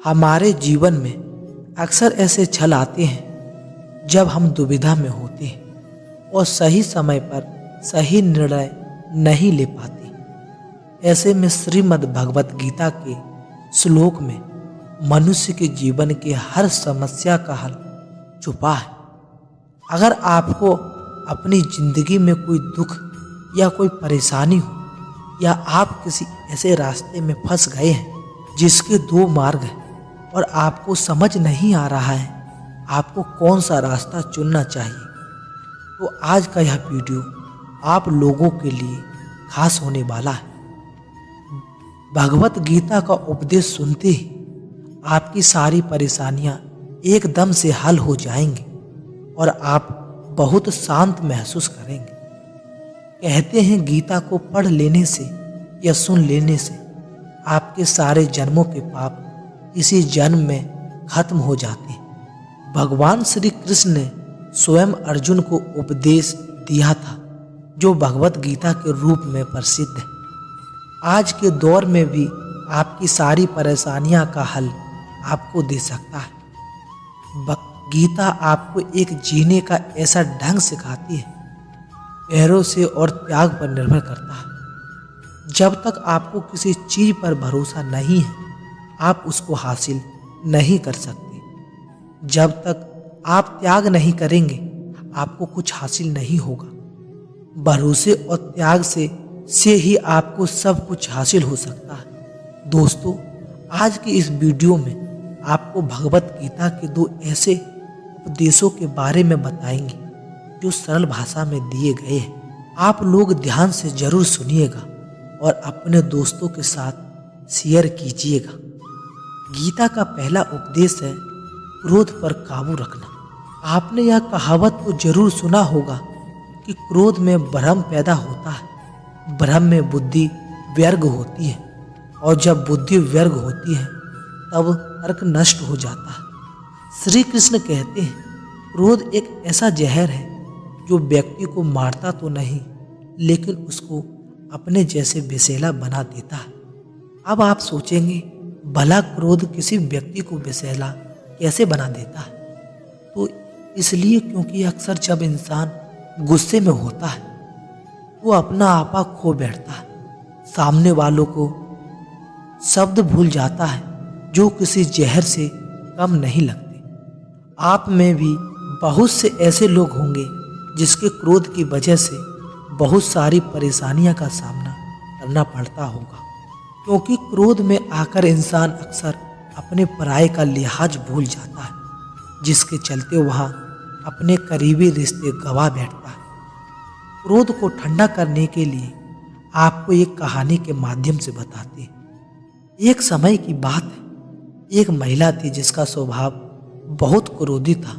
हमारे जीवन में अक्सर ऐसे क्षण आते हैं जब हम दुविधा में होते हैं और सही समय पर सही निर्णय नहीं ले पाते। ऐसे में श्रीमद् भगवत गीता के श्लोक में मनुष्य के जीवन के हर समस्या का हल छुपा है। अगर आपको अपनी जिंदगी में कोई दुख या कोई परेशानी हो या आप किसी ऐसे रास्ते में फंस गए हैं जिसके दो मार्ग हैं और आपको समझ नहीं आ रहा है आपको कौन सा रास्ता चुनना चाहिए, तो आज का यह वीडियो आप लोगों के लिए खास होने वाला है। भगवत गीता का उपदेश सुनते ही आपकी सारी परेशानियां एकदम से हल हो जाएंगी और आप बहुत शांत महसूस करेंगे। कहते हैं गीता को पढ़ लेने से या सुन लेने से आपके सारे जन्मों के पाप इसी जन्म में खत्म हो जाते हैं। भगवान श्री कृष्ण ने स्वयं अर्जुन को उपदेश दिया था जो भगवत गीता के रूप में प्रसिद्ध है। आज के दौर में भी आपकी सारी परेशानियां का हल आपको दे सकता है। गीता आपको एक जीने का ऐसा ढंग सिखाती है पैरों से और त्याग पर निर्भर करता है। जब तक आपको किसी चीज पर भरोसा नहीं है आप उसको हासिल नहीं कर सकते। जब तक आप त्याग नहीं करेंगे आपको कुछ हासिल नहीं होगा। भरोसे और त्याग से ही आपको सब कुछ हासिल हो सकता है। दोस्तों, आज के इस वीडियो में आपको भगवत गीता के दो ऐसे उपदेशों के बारे में बताएंगे जो सरल भाषा में दिए गए हैं। आप लोग ध्यान से जरूर सुनिएगा और अपने दोस्तों के साथ शेयर कीजिएगा। गीता का पहला उपदेश है क्रोध पर काबू रखना। आपने यह कहावत तो जरूर सुना होगा कि क्रोध में भ्रम पैदा होता है। भ्रम में बुद्धि व्यर्ग होती है और जब बुद्धि व्यर्ग होती है तब तर्क नष्ट हो जाता है। श्री कृष्ण कहते हैं क्रोध एक ऐसा जहर है जो व्यक्ति को मारता तो नहीं लेकिन उसको अपने जैसे विषैला बना देता है। अब आप सोचेंगे भला क्रोध किसी व्यक्ति को विषैला कैसे बना देता है? तो इसलिए क्योंकि अक्सर जब इंसान गुस्से में होता है वो अपना आपा खो बैठता है, सामने वालों को शब्द भूल जाता है जो किसी जहर से कम नहीं लगते। आप में भी बहुत से ऐसे लोग होंगे जिसके क्रोध की वजह से बहुत सारी परेशानियों का सामना करना पड़ता होगा, क्योंकि क्रोध में आकर इंसान अक्सर अपने पराये का लिहाज भूल जाता है जिसके चलते वह अपने करीबी रिश्ते गंवा बैठता है। क्रोध को ठंडा करने के लिए आपको एक कहानी के माध्यम से बताते हैं। एक समय की बात है, एक महिला थी जिसका स्वभाव बहुत क्रोधी था।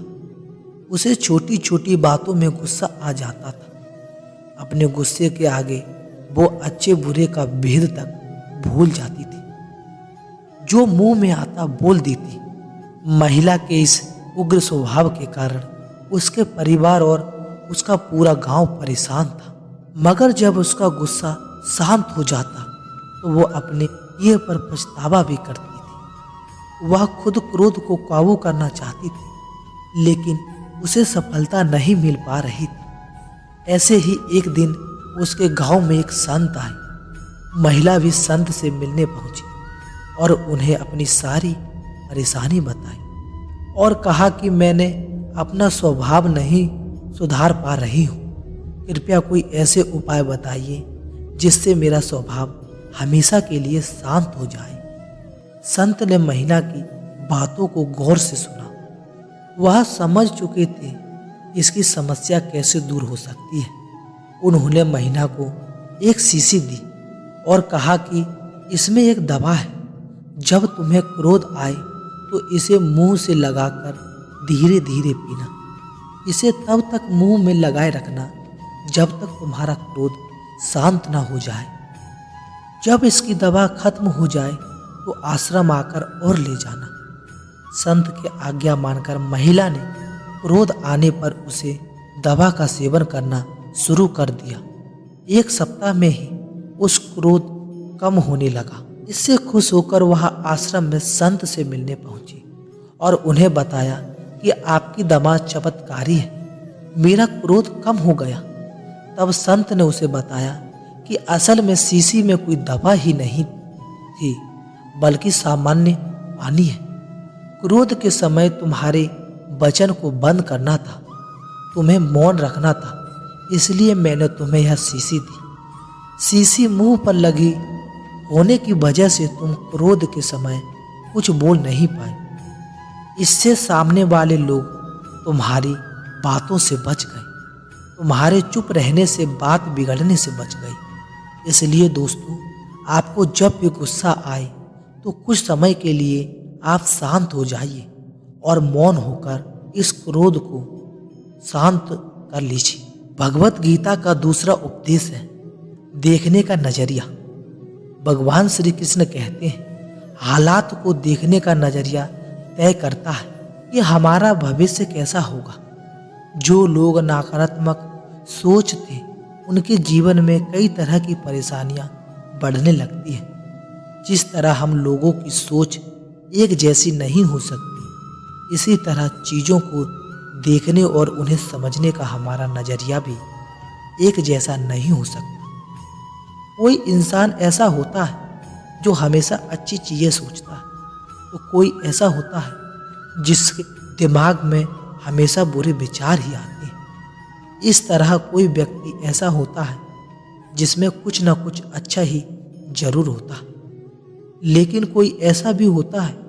उसे छोटी छोटी बातों में गुस्सा आ जाता था। अपने गुस्से के आगे वो अच्छे बुरे का भेद तक भूल जाती थी, जो मुंह में आता बोल देती। महिला के इस उग्र स्वभाव के कारण उसके परिवार और उसका पूरा गांव परेशान था। मगर जब उसका गुस्सा शांत हो जाता तो वो अपने किए पर पछतावा भी करती थी। वह खुद क्रोध को काबू करना चाहती थी लेकिन उसे सफलता नहीं मिल पा रही थी। ऐसे ही एक दिन उसके गांव में एक संत आए। महिला भी संत से मिलने पहुंची और उन्हें अपनी सारी परेशानी बताई और कहा कि मैंने अपना स्वभाव नहीं सुधार पा रही हूँ, कृपया कोई ऐसे उपाय बताइए जिससे मेरा स्वभाव हमेशा के लिए शांत हो जाए। संत ने महिला की बातों को गौर से सुना। वह समझ चुके थे इसकी समस्या कैसे दूर हो सकती है। उन्होंने महिला को एक शीशी दी और कहा कि इसमें एक दवा है, जब तुम्हें क्रोध आए तो इसे मुंह से लगाकर धीरे धीरे पीना। इसे तब तक मुंह में लगाए रखना जब तक तुम्हारा क्रोध शांत ना हो जाए। जब इसकी दवा खत्म हो जाए तो आश्रम आकर और ले जाना। संत की आज्ञा मानकर महिला ने क्रोध आने पर उसे दवा का सेवन करना शुरू कर दिया। एक सप्ताह में ही उस क्रोध कम होने लगा इससे खुश होकर वह आश्रम में संत से मिलने पहुंची और उन्हें बताया कि आपकी दमा चमत्कारी है, मेरा क्रोध कम हो गया। तब संत ने उसे बताया कि असल में शीशी में कोई दवा ही नहीं थी, बल्कि सामान्य पानी है। क्रोध के समय तुम्हारे वचन को बंद करना था, तुम्हें मौन रखना था, इसलिए मैंने तुम्हें यह शीशी दी। शीशी मुंह पर लगी होने की वजह से तुम क्रोध के समय कुछ बोल नहीं पाए। इससे सामने वाले लोग तुम्हारी बातों से बच गए, तुम्हारे चुप रहने से बात बिगड़ने से बच गई। इसलिए दोस्तों, आपको जब भी गुस्सा आए तो कुछ समय के लिए आप शांत हो जाइए और मौन होकर इस क्रोध को शांत कर लीजिए। भगवत गीता का दूसरा उपदेश है देखने का नजरिया। भगवान श्री कृष्ण कहते हैं, हालात को देखने का नजरिया तय करता है कि हमारा भविष्य कैसा होगा। जो लोग नकारात्मक सोच थे, उनके जीवन में कई तरह की परेशानियां बढ़ने लगती हैं। जिस तरह हम लोगों की सोच एक जैसी नहीं हो सकती, इसी तरह चीज़ों को देखने और उन्हें समझने का हमारा नज़रिया भी एक जैसा नहीं हो सकता। कोई इंसान ऐसा होता है जो हमेशा अच्छी चीज़ें सोचता है, तो कोई ऐसा होता है जिसके दिमाग में हमेशा बुरे विचार ही आते हैं। इस तरह कोई व्यक्ति ऐसा होता है जिसमें कुछ न कुछ अच्छा ही जरूर होता है, लेकिन कोई ऐसा भी होता है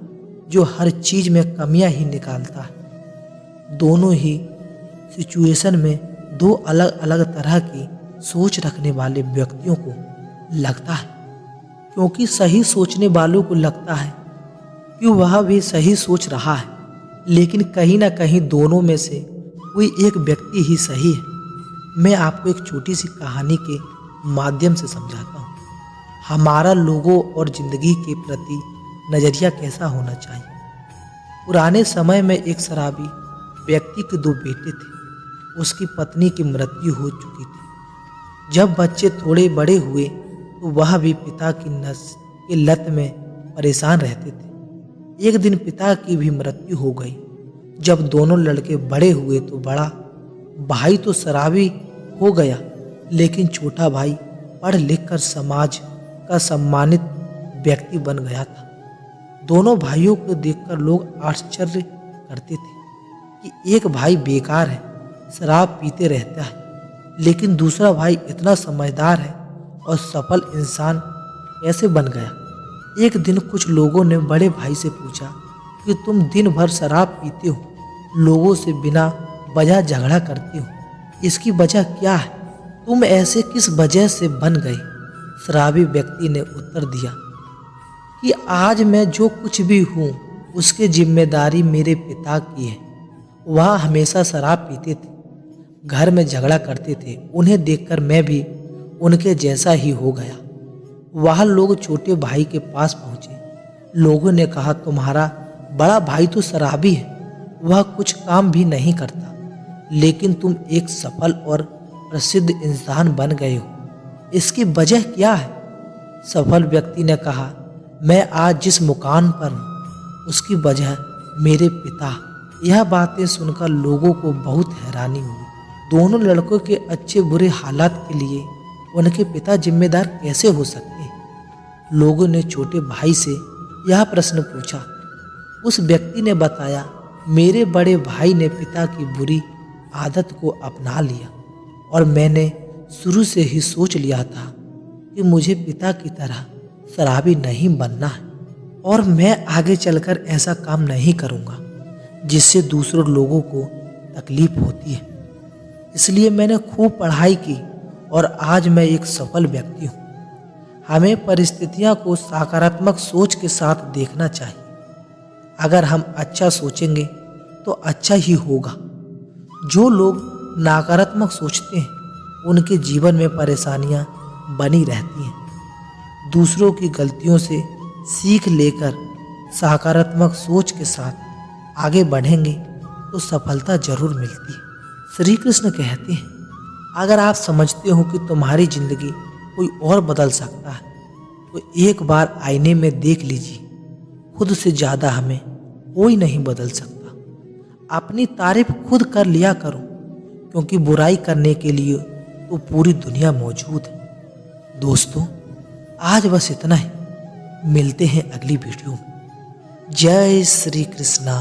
जो हर चीज़ में कमियां ही निकालता है। दोनों ही सिचुएशन में दो अलग अलग तरह की सोच रखने वाले व्यक्तियों को लगता है, क्योंकि सही सोचने वालों को लगता है कि वह भी सही सोच रहा है, लेकिन कहीं ना कहीं दोनों में से कोई एक व्यक्ति ही सही है। मैं आपको एक छोटी सी कहानी के माध्यम से समझाता हूँ। हमारा लोगों और ज़िंदगी के प्रति नज़रिया कैसा होना चाहिए। पुराने समय में एक शराबी व्यक्ति के दो बेटे थे। उसकी पत्नी की मृत्यु हो चुकी थी। जब बच्चे थोड़े बड़े हुए तो वह भी पिता की नशे की लत में परेशान रहते थे। एक दिन पिता की भी मृत्यु हो गई। जब दोनों लड़के बड़े हुए तो बड़ा भाई तो शराबी हो गया, लेकिन छोटा भाई पढ़ लिख कर समाज का सम्मानित व्यक्ति बन गया था। दोनों भाइयों को देखकर लोग आश्चर्य करते थे कि एक भाई बेकार है, शराब पीते रहता है, लेकिन दूसरा भाई इतना समझदार है और सफल इंसान कैसे बन गया। एक दिन कुछ लोगों ने बड़े भाई से पूछा कि तुम दिन भर शराब पीते हो, लोगों से बिना वजह झगड़ा करते हो, इसकी वजह क्या है? तुम ऐसे किस वजह से बन गए? शराबी व्यक्ति ने उत्तर दिया कि आज मैं जो कुछ भी हूँ उसकी जिम्मेदारी मेरे पिता की है। वह हमेशा शराब पीते थे, घर में झगड़ा करते थे। उन्हें देखकर मैं भी उनके जैसा ही हो गया। वह लोग छोटे भाई के पास पहुँचे। लोगों ने कहा, तुम्हारा बड़ा भाई तो शराबी है, वह कुछ काम भी नहीं करता, लेकिन तुम एक सफल और प्रसिद्ध इंसान बन गए हो, इसकी वजह क्या है? सफल व्यक्ति ने कहा, मैं आज जिस मुकाम पर हूँ उसकी वजह मेरे पिता। यह बातें सुनकर लोगों को बहुत हैरानी हुई। दोनों लड़कों के अच्छे बुरे हालात के लिए उनके पिता जिम्मेदार कैसे हो सकते हैं? लोगों ने छोटे भाई से यह प्रश्न पूछा। उस व्यक्ति ने बताया, मेरे बड़े भाई ने पिता की बुरी आदत को अपना लिया और मैंने शुरू से ही सोच लिया था कि मुझे पिता की तरह शराबी नहीं बनना है और मैं आगे चलकर ऐसा काम नहीं करूँगा जिससे दूसरों लोगों को तकलीफ होती है। इसलिए मैंने खूब पढ़ाई की और आज मैं एक सफल व्यक्ति हूँ। हमें परिस्थितियों को सकारात्मक सोच के साथ देखना चाहिए। अगर हम अच्छा सोचेंगे तो अच्छा ही होगा। जो लोग नकारात्मक सोचते हैं उनके जीवन में परेशानियां बनी रहती हैं। दूसरों की गलतियों से सीख लेकर सकारात्मक सोच के साथ आगे बढ़ेंगे तो सफलता जरूर मिलती है। श्री कृष्ण कहते हैं, अगर आप समझते हो कि तुम्हारी जिंदगी कोई और बदल सकता है तो एक बार आईने में देख लीजिए, खुद से ज़्यादा हमें कोई नहीं बदल सकता। अपनी तारीफ खुद कर लिया करो, क्योंकि बुराई करने के लिए तो पूरी दुनिया मौजूद है। दोस्तों, आज बस इतना ही। मिलते हैं अगली वीडियो में। जय श्री कृष्णा।